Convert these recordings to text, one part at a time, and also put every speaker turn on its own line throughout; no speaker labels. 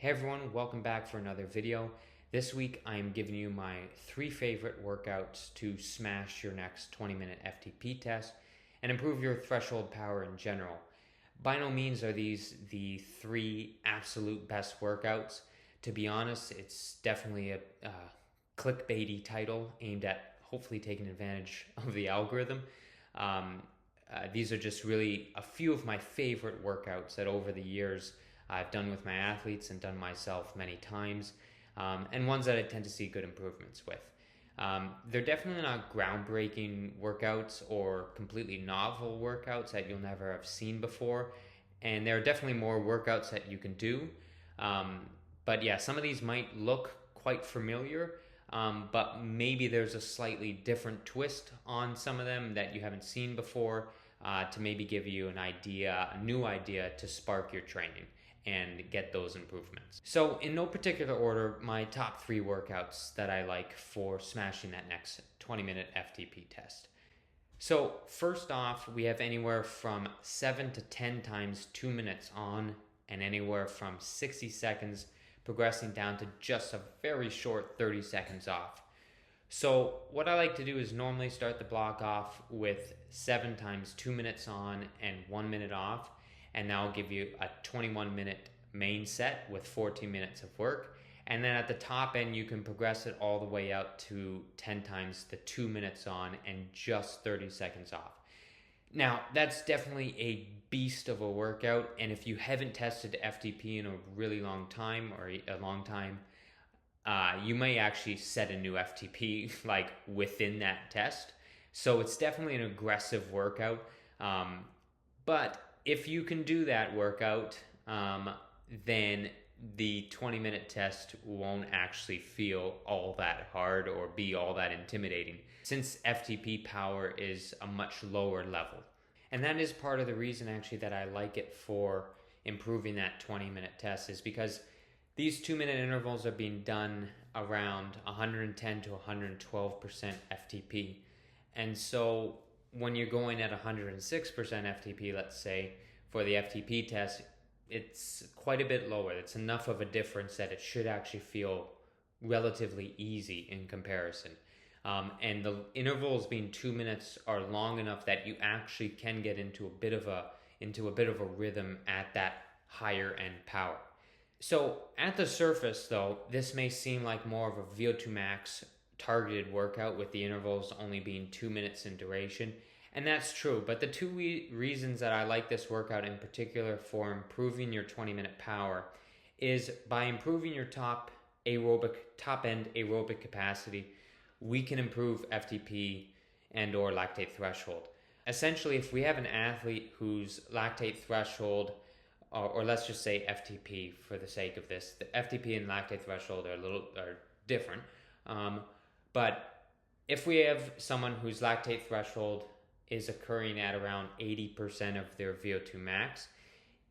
Hey everyone, welcome back for another video. This week I am giving you my 3 favorite workouts to smash your next 20-minute FTP test and improve your threshold power in general. By no means are these the 3 absolute best workouts. To be honest, it's definitely a clickbaity title aimed at hopefully taking advantage of the algorithm. These are just really a few of my favorite workouts that over the years I've done with my athletes and done myself many times, and ones that I tend to see good improvements with. They're definitely not groundbreaking workouts or completely novel workouts that you'll never have seen before, and there are definitely more workouts that you can do. But yeah, some of these might look quite familiar, but maybe there's a slightly different twist on some of them that you haven't seen before, to maybe give you a new idea to spark your training and get those improvements. So in no particular order, my top 3 workouts that I like for smashing that next 20-minute FTP test. So first off, we have anywhere from 7 to 10 times 2 minutes on, and anywhere from 60 seconds progressing down to just a very short 30 seconds off. So what I like to do is normally start the block off with 7 times 2 minutes on and 1 minute off, and that'll give you a 21-minute main set with 14 minutes of work. And then at the top end, you can progress it all the way out to 10 times the 2 minutes on and just 30 seconds off. Now, that's definitely a beast of a workout, and if you haven't tested FTP in a really long time or a long time, you may actually set a new FTP like within that test. So it's definitely an aggressive workout, but if you can do that workout, then the 20-minute test won't actually feel all that hard or be all that intimidating, since FTP power is a much lower level. And that is part of the reason actually that I like it for improving that 20-minute test, is because these 2-minute intervals are being done around 110 to 112% FTP. And so when you're going at 106% FTP, let's say, for the FTP test, it's quite a bit lower. It's enough of a difference that it should actually feel relatively easy in comparison. And the intervals being 2 minutes are long enough that you actually can get into a bit of a rhythm at that higher end power. So at the surface, though, this may seem like more of a VO2 max targeted workout with the intervals only being 2 minutes in duration. And that's true, but the 2 reasons that I like this workout in particular for improving your 20-minute power is by improving your top end aerobic capacity, we can improve FTP and or lactate threshold. Essentially, if we have an athlete whose lactate threshold, or let's just say FTP for the sake of this, the FTP and lactate threshold are different. But if we have someone whose lactate threshold is occurring at around 80% of their VO2 max,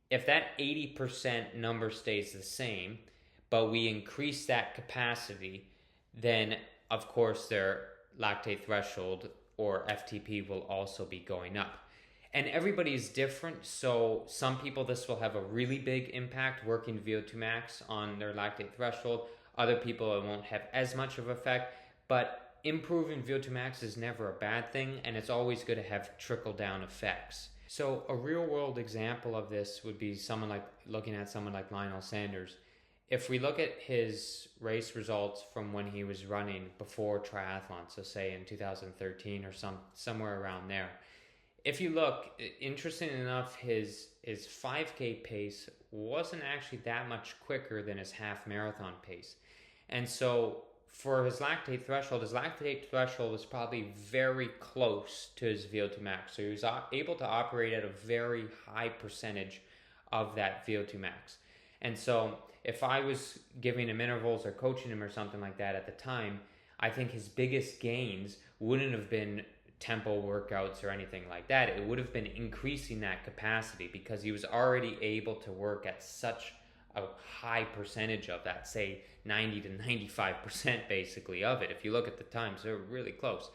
if that 80% number stays the same, but we increase that capacity, then of course their lactate threshold or FTP will also be going up. And everybody's different, so some people this will have a really big impact working VO2 max on their lactate threshold. Other people it won't have as much of an effect, but improving VO2 max is never a bad thing, and it's always good to have trickle-down effects. So a real-world example of this would be looking at someone like Lionel Sanders. If we look at his race results from when he was running before triathlon, so say in 2013 or somewhere around there, if you look, interesting enough, his 5K pace wasn't actually that much quicker than his half marathon pace. And so for his lactate threshold was probably very close to his VO2 max. So he was able to operate at a very high percentage of that VO2 max. And so if I was giving him intervals or coaching him or something like that at the time, I think his biggest gains wouldn't have been tempo workouts or anything like that. It would have been increasing that capacity, because he was already able to work at such a high percentage of that, say 90 to 95% basically of it. If you look at the times, they're really close.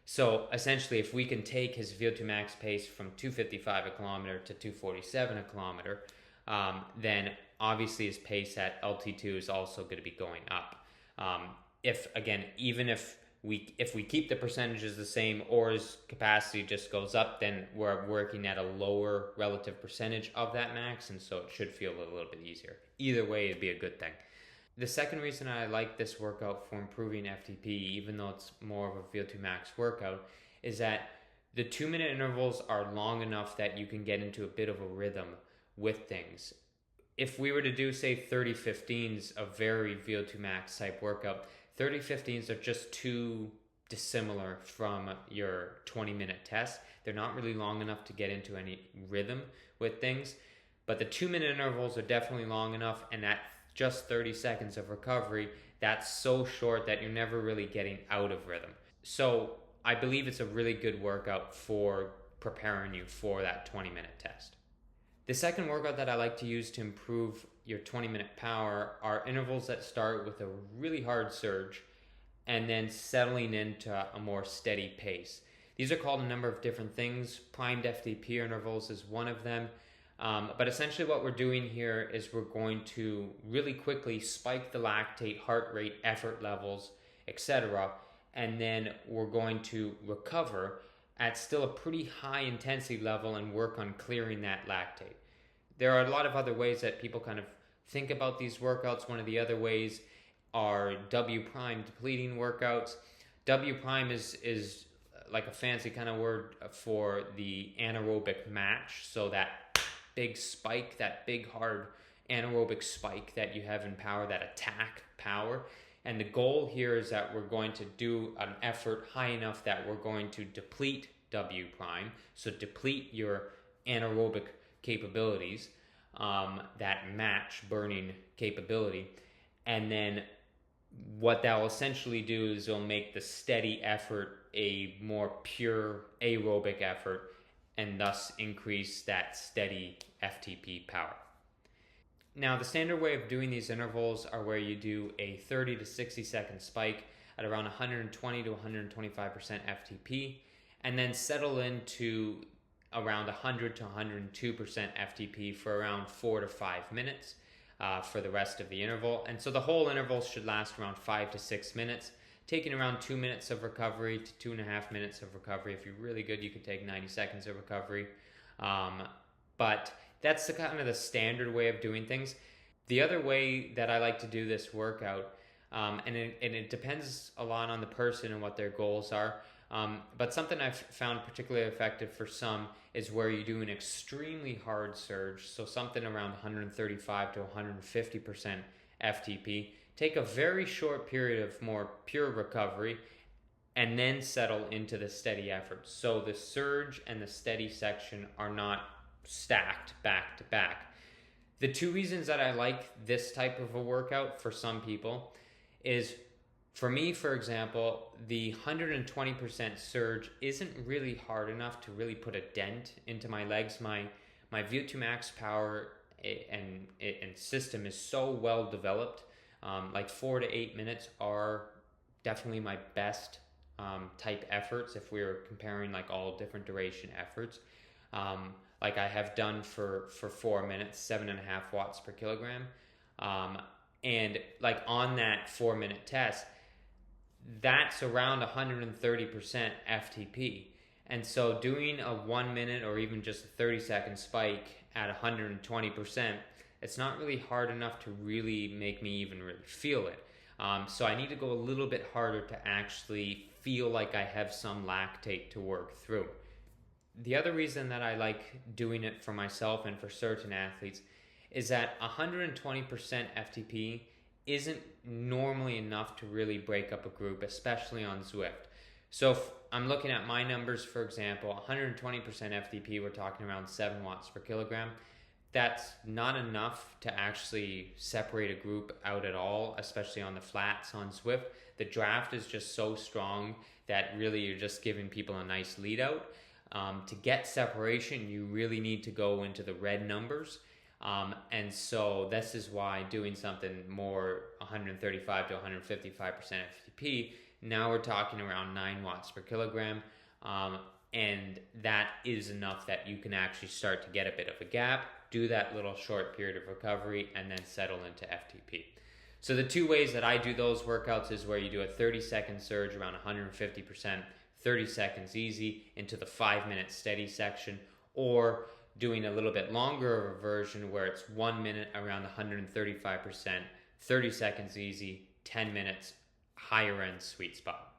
So essentially, if we can take his VO2 max pace from 255 a kilometer to 247 a kilometer, then obviously his pace at LT2 is also going to be going up. If again, even if we keep the percentages the same or his capacity just goes up, then we're working at a lower relative percentage of that max, and so it should feel a little bit easier. Either way, it'd be a good thing. The second reason I like this workout for improving FTP, even though it's more of a VO2 max workout, is that the 2-minute intervals are long enough that you can get into a bit of a rhythm with things. If we were to do, say, 30-15s, a very VO2 max type workout, 30-15s are just too dissimilar from your 20-minute test. They're not really long enough to get into any rhythm with things. But the 2-minute intervals are definitely long enough, and that just 30 seconds of recovery, that's so short that you're never really getting out of rhythm. So I believe it's a really good workout for preparing you for that 20-minute test. The second workout that I like to use to improve your 20-minute power are intervals that start with a really hard surge and then settling into a more steady pace. These are called a number of different things. Primed FTP intervals is one of them. But essentially what we're doing here is we're going to really quickly spike the lactate, heart rate, effort levels, etc. And then we're going to recover at still a pretty high intensity level and work on clearing that lactate. There are a lot of other ways that people kind of think about these workouts. One of the other ways are W prime depleting workouts. W prime is like a fancy kind of word for the anaerobic match. So that big spike, that big hard anaerobic spike that you have in power, that attack power. And the goal here is that we're going to do an effort high enough that we're going to deplete W prime, so deplete your anaerobic capabilities, that match burning capability. And then what that will essentially do is it'll make the steady effort a more pure aerobic effort, and thus increase that steady FTP power. Now, the standard way of doing these intervals are where you do a 30 to 60 second spike at around 120 to 125% FTP, and then settle into around 100 to 102% FTP for around 4 to 5 minutes for the rest of the interval. And so the whole interval should last around 5 to 6 minutes, taking around 2 minutes of recovery to 2.5 minutes of recovery. If you're really good, you could take 90 seconds of recovery. But that's the kind of the standard way of doing things. The other way that I like to do this workout, and it depends a lot on the person and what their goals are, but something I've found particularly effective for some is where you do an extremely hard surge, so something around 135 to 150% FTP. Take a very short period of more pure recovery and then settle into the steady effort. So the surge and the steady section are not stacked back to back. The two reasons that I like this type of a workout for some people is, for me, for example, the 120% surge isn't really hard enough to really put a dent into my legs. My VO2 max power and system is so well developed. Like 4 to 8 minutes are definitely my best type efforts if we were comparing like all different duration efforts. Like I have done for 4 minutes, 7.5 watts per kilogram. And like on that 4-minute test, that's around 130% FTP. And so doing a 1 minute or even just a 30-second spike at 120%, it's not really hard enough to really make me even really feel it. So I need to go a little bit harder to actually feel like I have some lactate to work through. The other reason that I like doing it for myself and for certain athletes is that 120% FTP isn't normally enough to really break up a group, especially on Zwift. So if I'm looking at my numbers, for example, 120% FTP, we're talking around 7 watts per kilogram. That's not enough to actually separate a group out at all, especially on the flats on Zwift. The draft is just so strong that really you're just giving people a nice lead out. To get separation, you really need to go into the red numbers. And so this is why doing something more 135 to 155% FTP, now we're talking around 9 watts per kilogram. And that is enough that you can actually start to get a bit of a gap do that little short period of recovery, and then settle into FTP. So the two ways that I do those workouts is where you do a 30-second surge around 150%, 30 seconds easy into the 5-minute steady section, or doing a little bit longer of a version where it's 1 minute around 135%, 30 seconds easy, 10 minutes higher end sweet spot.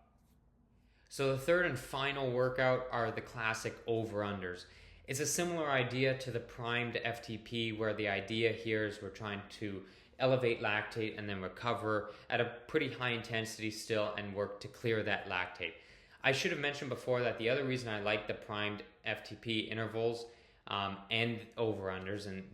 So the third and final workout are the classic over-unders. It's a similar idea to the primed FTP, where the idea here is we're trying to elevate lactate and then recover at a pretty high intensity still and work to clear that lactate. I should have mentioned before that the other reason I like the primed FTP intervals and over-unders, and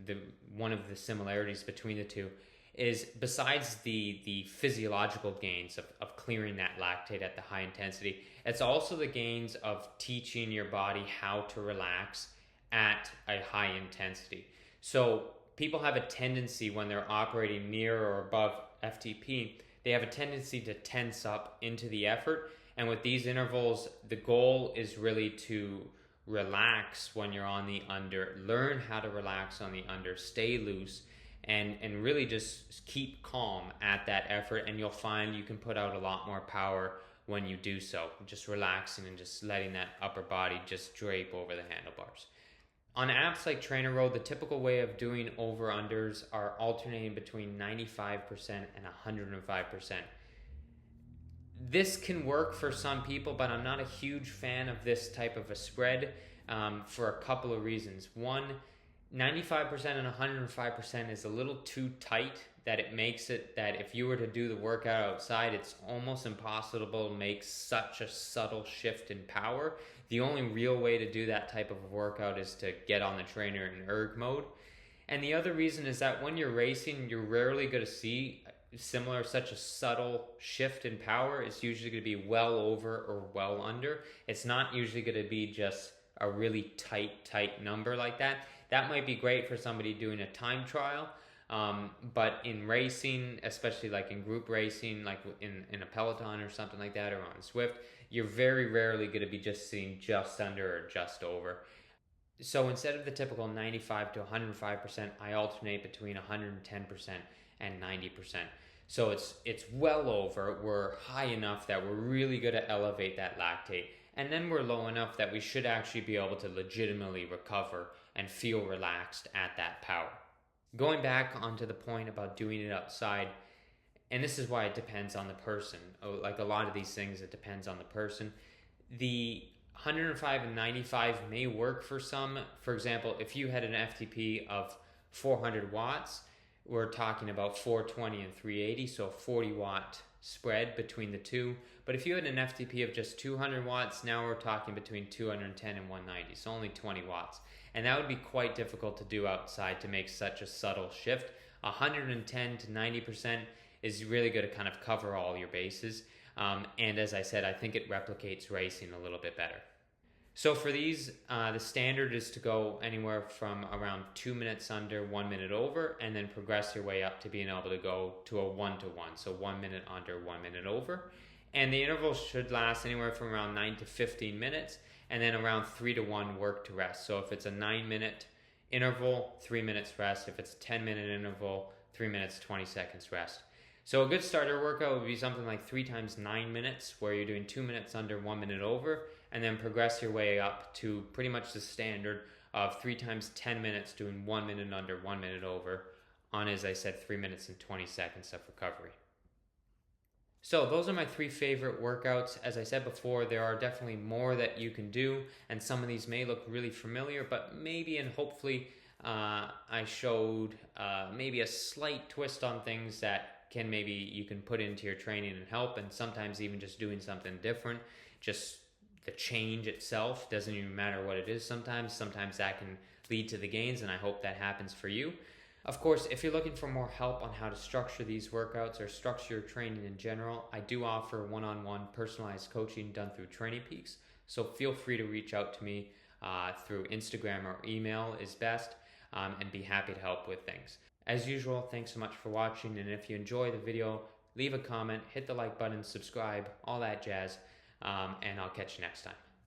one of the similarities between the two, is besides the physiological gains of clearing that lactate at the high intensity, it's also the gains of teaching your body how to relax at a high intensity. So people have a tendency when they're operating near or above FTP, they have a tendency to tense up into the effort. And with these intervals, the goal is really to relax when you're on the under, learn how to relax on the under, stay loose, and really just keep calm at that effort, and you'll find you can put out a lot more power when you do so, just relaxing and just letting that upper body just drape over the handlebars. On apps like Trainer Road, the typical way of doing over-unders are alternating between 95% and 105%. This can work for some people, but I'm not a huge fan of this type of a spread for a couple of reasons. One, 95% and 105% is a little too tight, that it makes it that if you were to do the workout outside, it's almost impossible to make such a subtle shift in power. The only real way to do that type of a workout is to get on the trainer in erg mode. And the other reason is that when you're racing, you're rarely going to see such a subtle shift in power. It's usually going to be well over or well under. It's not usually going to be just a really tight number like that. That might be great for somebody doing a time trial, but in racing, especially like in group racing, like in a Peloton or something like that, or on Swift, you're very rarely going to be just sitting just under or just over. So instead of the typical 95 to 105%, I alternate between 110% and 90%. So it's well over. We're high enough that we're really going to elevate that lactate. And then we're low enough that we should actually be able to legitimately recover and feel relaxed at that power. Going back onto the point about doing it outside, and this is why it depends on the person. Like a lot of these things, it depends on the person. The 105 and 95 may work for some. For example, if you had an FTP of 400 watts, we're talking about 420 and 380, so a 40 watt spread between the two. But if you had an FTP of just 200 watts, now we're talking between 210 and 190, so only 20 watts. And that would be quite difficult to do outside to make such a subtle shift. 110 to 90% is really good to kind of cover all your bases. And as I said, I think it replicates racing a little bit better. So for these, the standard is to go anywhere from around 2 minutes under, 1 minute over, and then progress your way up to being able to go to a 1-to-1. So 1 minute under, 1 minute over. And the intervals should last anywhere from around 9 to 15 minutes, and then around 3-to-1 work to rest. So if it's a 9-minute interval, 3 minutes rest. If it's a 10-minute interval, 3 minutes, 20 seconds rest. So a good starter workout would be something like 3 times 9 minutes, where you're doing 2 minutes under, 1 minute over, and then progress your way up to pretty much the standard of 3 times 10 minutes, doing 1 minute under, 1 minute over, on, as I said, 3 minutes and 20 seconds of recovery. So those are my 3 favorite workouts. As I said before, there are definitely more that you can do, and some of these may look really familiar, but maybe and hopefully I showed maybe a slight twist on things that maybe you can put into your training and help, and sometimes even just doing something different. Just the change itself doesn't even matter what it is sometimes that can lead to the gains, and I hope that happens for you. Of course, if you're looking for more help on how to structure these workouts or structure your training in general, I do offer one-on-one personalized coaching done through Training Peaks. So feel free to reach out to me through Instagram or email is best, and be happy to help with things. As usual, thanks so much for watching, and if you enjoy the video, leave a comment, hit the like button, subscribe, all that jazz, and I'll catch you next time.